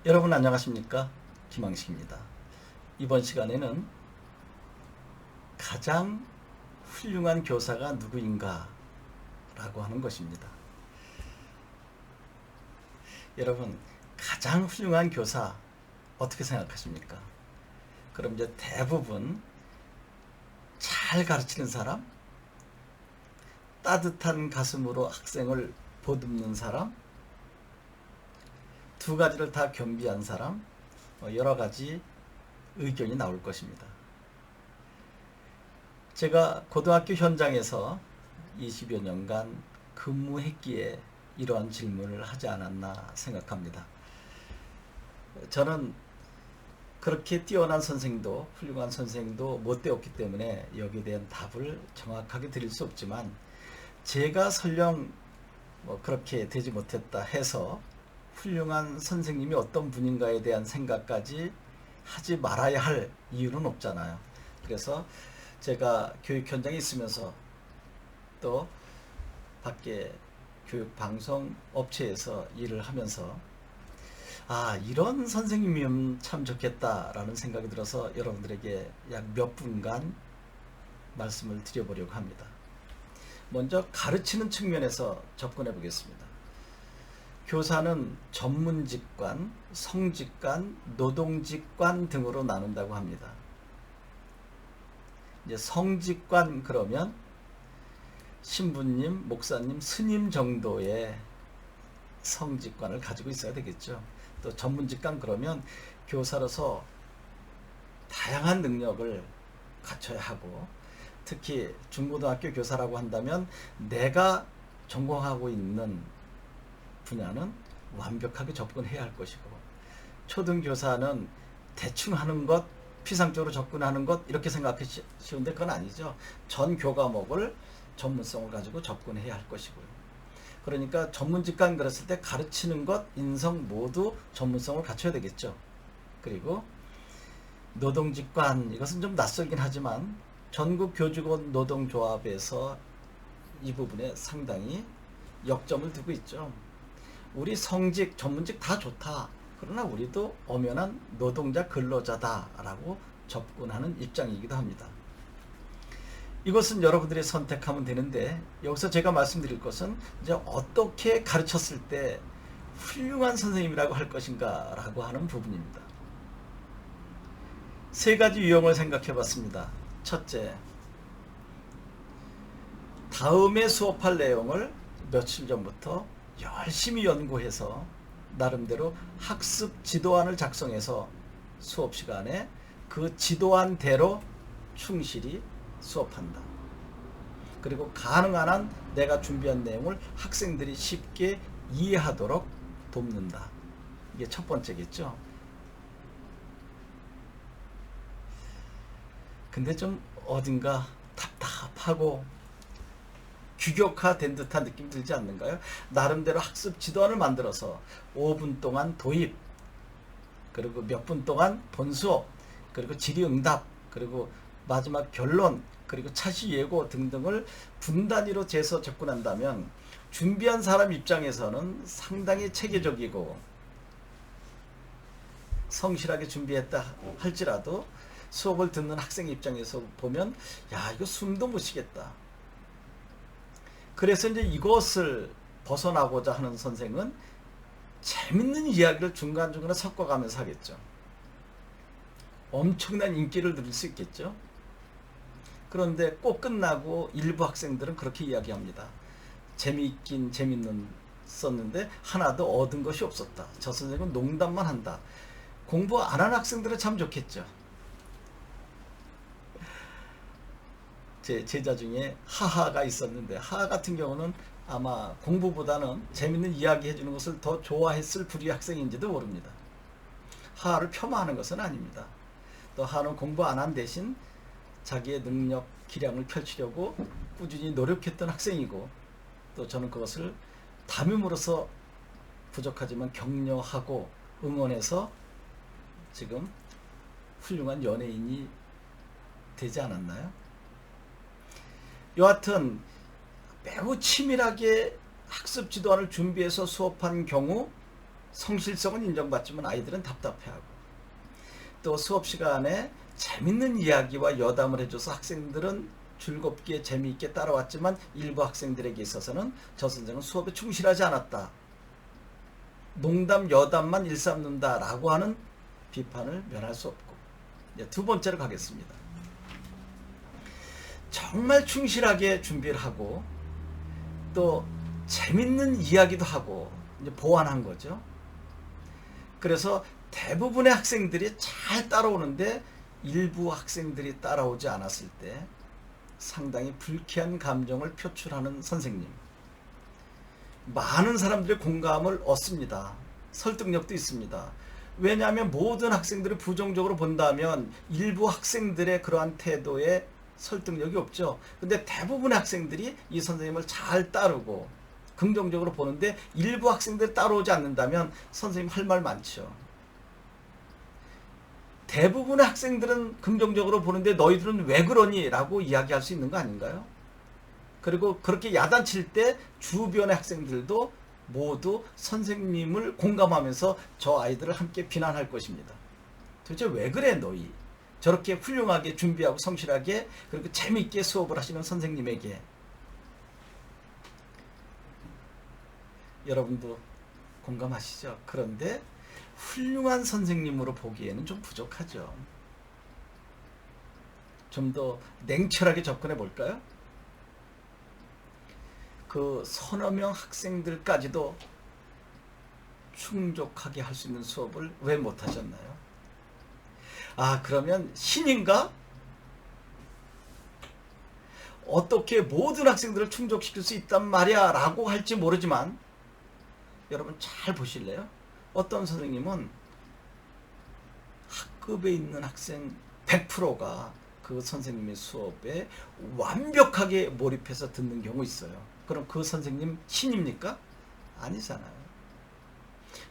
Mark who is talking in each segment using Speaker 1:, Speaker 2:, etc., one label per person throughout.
Speaker 1: 여러분 안녕하십니까? 김항식입니다. 이번 시간에는 가장 훌륭한 교사가 누구인가 라고 하는 것입니다. 여러분, 가장 훌륭한 교사 어떻게 생각하십니까? 그럼 이제 대부분 잘 가르치는 사람, 따뜻한 가슴으로 학생을 보듬는 사람, 두 가지를 다 겸비한 사람, 여러 가지 의견이 나올 것입니다. 제가 고등학교 현장에서 20여 년간 근무했기에 이러한 질문을 하지 않았나 생각합니다. 저는 그렇게 뛰어난 선생도 훌륭한 선생도 못 되었기 때문에 여기에 대한 답을 정확하게 드릴 수 없지만, 제가 설령 그렇게 되지 못했다 해서 훌륭한 선생님이 어떤 분인가에 대한 생각까지 하지 말아야 할 이유는 없잖아요. 그래서 제가 교육 현장에 있으면서 또 밖에 교육 방송 업체에서 일을 하면서 이런 선생님이면 참 좋겠다라는 생각이 들어서 여러분들에게 약 몇 분간 말씀을 드려보려고 합니다. 먼저 가르치는 측면에서 접근해 보겠습니다. 교사는 전문직관, 성직관, 노동직관 등으로 나눈다고 합니다. 이제 성직관 그러면 신부님, 목사님, 스님 정도의 성직관을 가지고 있어야 되겠죠. 또 전문직관 그러면 교사로서 다양한 능력을 갖춰야 하고, 특히 중고등학교 교사라고 한다면 내가 전공하고 있는 분야는 완벽하게 접근해야 할 것이고, 초등교사는 대충 하는 것, 피상적으로 접근하는 것 이렇게 생각하시는데 그건 아니죠. 전 교과목을 전문성을 가지고 접근해야 할 것이고요. 그러니까 전문직관 그랬을 때 가르치는 것, 인성 모두 전문성을 갖춰야 되겠죠. 그리고 노동직관, 이것은 좀 낯설긴 하지만 전국교직원 노동조합에서 이 부분에 상당히 역점을 두고 있죠. 우리 성직, 전문직 다 좋다. 그러나 우리도 엄연한 노동자 근로자다라고 접근하는 입장이기도 합니다. 이것은 여러분들이 선택하면 되는데, 여기서 제가 말씀드릴 것은 이제 어떻게 가르쳤을 때 훌륭한 선생님이라고 할 것인가 라고 하는 부분입니다. 세 가지 유형을 생각해 봤습니다. 첫째, 다음에 수업할 내용을 며칠 전부터 열심히 연구해서 나름대로 학습 지도안을 작성해서 수업 시간에 그 지도안대로 충실히 수업한다. 그리고 가능한 한 내가 준비한 내용을 학생들이 쉽게 이해하도록 돕는다. 이게 첫 번째겠죠. 근데 좀 어딘가 답답하고 규격화된 듯한 느낌 들지 않는가요? 나름대로 학습 지도안을 만들어서 5분 동안 도입, 그리고 몇 분 동안 본수업, 그리고 질의응답, 그리고 마지막 결론, 그리고 차시 예고 등등을 분 단위로 재서 접근한다면 준비한 사람 입장에서는 상당히 체계적이고 성실하게 준비했다 할지라도 수업을 듣는 학생 입장에서 보면 이거 숨도 못 쉬겠다. 그래서 이제 이것을 벗어나고자 하는 선생은 재밌는 이야기를 중간중간에 섞어가면서 하겠죠. 엄청난 인기를 누릴 수 있겠죠. 그런데 꼭 끝나고 일부 학생들은 그렇게 이야기합니다. 재미있긴 재밌었는데 하나도 얻은 것이 없었다. 저 선생은 농담만 한다. 공부 안 한 학생들은 참 좋겠죠. 제 제자 중에 하하가 있었는데, 하하 같은 경우는 아마 공부보다는 재밌는 이야기 해주는 것을 더 좋아했을 부류의 학생인지도 모릅니다. 하하를 폄하하는 것은 아닙니다. 또 하하는 공부 안 한 대신 자기의 능력, 기량을 펼치려고 꾸준히 노력했던 학생이고, 또 저는 그것을 담임으로서 부족하지만 격려하고 응원해서 지금 훌륭한 연예인이 되지 않았나요? 여하튼 매우 치밀하게 학습 지도안을 준비해서 수업한 경우 성실성은 인정받지만 아이들은 답답해하고, 또 수업 시간에 재밌는 이야기와 여담을 해줘서 학생들은 즐겁게 재미있게 따라왔지만 일부 학생들에게 있어서는 저 선생은 수업에 충실하지 않았다, 농담 여담만 일삼는다 라고 하는 비판을 면할 수 없고, 두 번째로 가겠습니다. 정말 충실하게 준비를 하고 또 재밌는 이야기도 하고 이제 보완한 거죠. 그래서 대부분의 학생들이 잘 따라오는데 일부 학생들이 따라오지 않았을 때 상당히 불쾌한 감정을 표출하는 선생님, 많은 사람들의 공감을 얻습니다. 설득력도 있습니다. 왜냐하면 모든 학생들을 부정적으로 본다면 일부 학생들의 그러한 태도에 설득력이 없죠. 근데 대부분의 학생들이 이 선생님을 잘 따르고 긍정적으로 보는데 일부 학생들이 따라오지 않는다면 선생님 할 말 많죠. 대부분의 학생들은 긍정적으로 보는데 너희들은 왜 그러니? 라고 이야기할 수 있는 거 아닌가요? 그리고 그렇게 야단칠 때 주변의 학생들도 모두 선생님을 공감하면서 저 아이들을 함께 비난할 것입니다. 도대체 왜 그래 너희? 저렇게 훌륭하게 준비하고 성실하게 그리고 재미있게 수업을 하시는 선생님에게. 여러분도 공감하시죠? 그런데 훌륭한 선생님으로 보기에는 좀 부족하죠. 좀 더 냉철하게 접근해 볼까요? 그 서너 명 학생들까지도 충족하게 할 수 있는 수업을 왜 못하셨나요? 아, 그러면 신인가? 어떻게 모든 학생들을 충족시킬 수 있단 말이야 라고 할지 모르지만 여러분 잘 보실래요? 어떤 선생님은 학급에 있는 학생 100%가 그 선생님의 수업에 완벽하게 몰입해서 듣는 경우 있어요. 그럼 그 선생님 신입니까? 아니잖아요.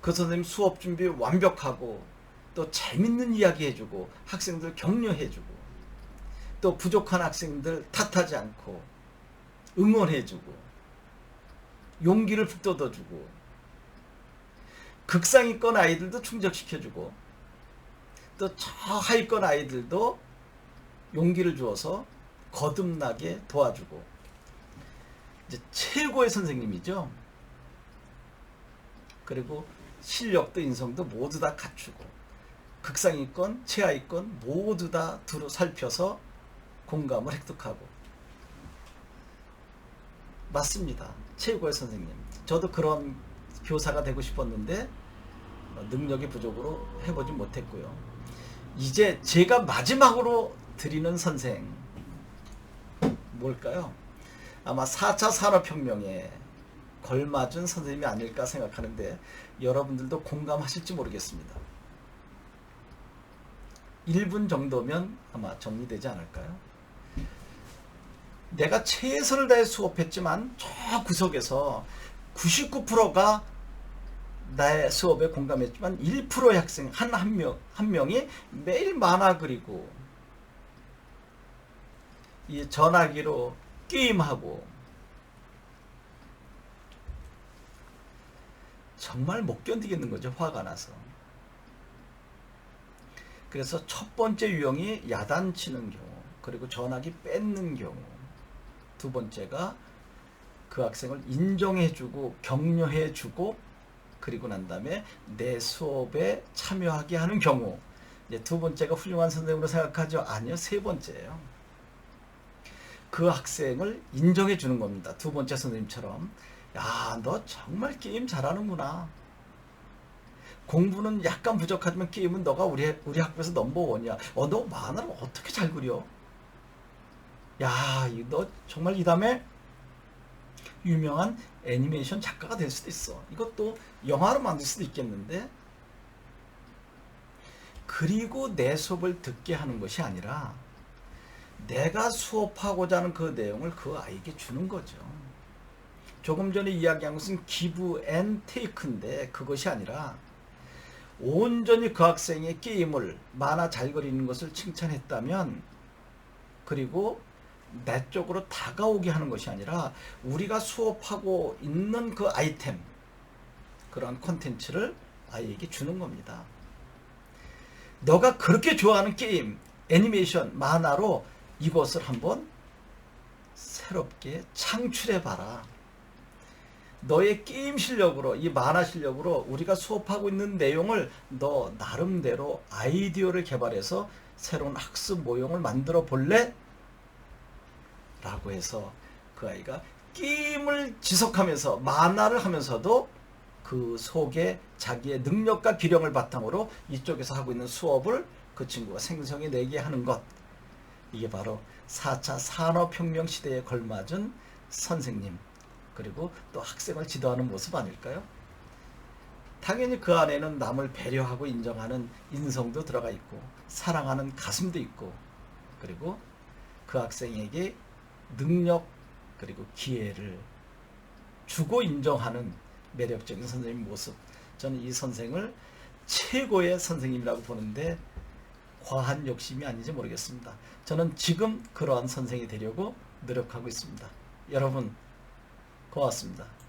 Speaker 1: 그 선생님 수업 준비 완벽하고 또 재밌는 이야기 해주고 학생들 격려해주고 또 부족한 학생들 탓하지 않고 응원해주고 용기를 북돋아주고 극상위권 아이들도 충족시켜주고 또 저 하위권 아이들도 용기를 주어서 거듭나게 도와주고 이제 최고의 선생님이죠. 그리고 실력도 인성도 모두 다 갖추고 극상위권, 최하위권 모두 다 두루 살펴서 공감을 획득하고. 맞습니다. 최고의 선생님. 저도 그런 교사가 되고 싶었는데 능력의 부족으로 해보지 못했고요. 이제 제가 마지막으로 드리는 선생 뭘까요? 아마 4차 산업혁명에 걸맞은 선생님이 아닐까 생각하는데 여러분들도 공감하실지 모르겠습니다. 1분 정도면 아마 정리되지 않을까요? 내가 최선을 다해 수업했지만 저 구석에서 99%가 나의 수업에 공감했지만 1%의 학생 한 명이 매일 만화 그리고 이 전화기로 게임하고 정말 못 견디겠는 거죠. 화가 나서. 그래서 첫 번째 유형이 야단치는 경우, 그리고 전화기 뺏는 경우, 두 번째가 그 학생을 인정해주고 격려해주고 그리고 난 다음에 내 수업에 참여하게 하는 경우. 이제 두 번째가 훌륭한 선생님으로 생각하죠? 아니요, 세 번째예요. 그 학생을 인정해 주는 겁니다. 두 번째 선생님처럼. 야, 너 정말 게임 잘하는구나. 공부는 약간 부족하지만 게임은 너가 우리 학교에서 넘버원이야. 너 만화를 어떻게 잘 그려? 야, 너 정말 이 다음에 유명한 애니메이션 작가가 될 수도 있어. 이것도 영화로 만들 수도 있겠는데. 그리고 내 수업을 듣게 하는 것이 아니라 내가 수업하고자 하는 그 내용을 그 아이에게 주는 거죠. 조금 전에 이야기한 것은 기브 앤 테이크인데 그것이 아니라 온전히 그 학생의 게임을 만화 잘 그리는 것을 칭찬했다면 그리고 내 쪽으로 다가오게 하는 것이 아니라 우리가 수업하고 있는 그 아이템, 그런 콘텐츠를 아이에게 주는 겁니다. 너가 그렇게 좋아하는 게임, 애니메이션, 만화로 이것을 한번 새롭게 창출해봐라. 너의 게임 실력으로, 이 만화 실력으로 우리가 수업하고 있는 내용을 너 나름대로 아이디어를 개발해서 새로운 학습 모형을 만들어 볼래? 라고 해서 그 아이가 게임을 지속하면서 만화를 하면서도 그 속에 자기의 능력과 기량을 바탕으로 이쪽에서 하고 있는 수업을 그 친구가 생성해내게 하는 것. 이게 바로 4차 산업혁명 시대에 걸맞은 선생님, 그리고 또 학생을 지도하는 모습 아닐까요? 당연히 그 안에는 남을 배려하고 인정하는 인성도 들어가 있고, 사랑하는 가슴도 있고, 그리고 그 학생에게 능력 그리고 기회를 주고 인정하는 매력적인 선생님 모습. 저는 이 선생을 최고의 선생님이라고 보는데 과한 욕심이 아닌지 모르겠습니다. 저는 지금 그러한 선생이 되려고 노력하고 있습니다. 여러분 고맙습니다.